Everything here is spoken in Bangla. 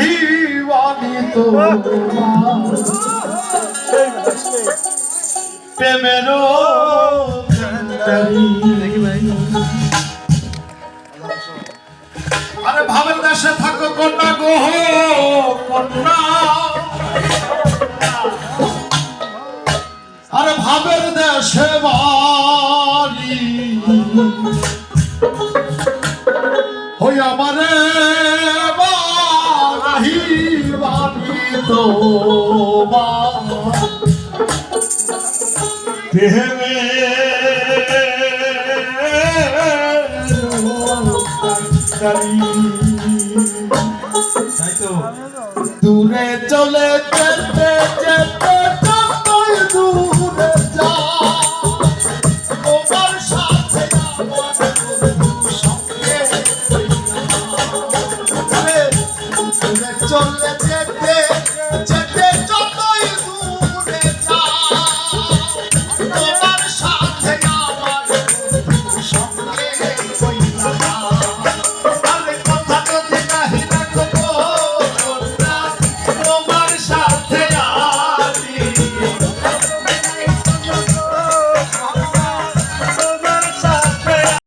রাহিবানি তো প্রেমেরও আরে ভাবের দেশে থাকো কন্যা গো কন্যা আরে ভাবের দেশে বাড়ি হই আমারে রাহিবানি তো দূরে চলে যেতে যেতে দূরে যা তোমার সাথে দূরে চলে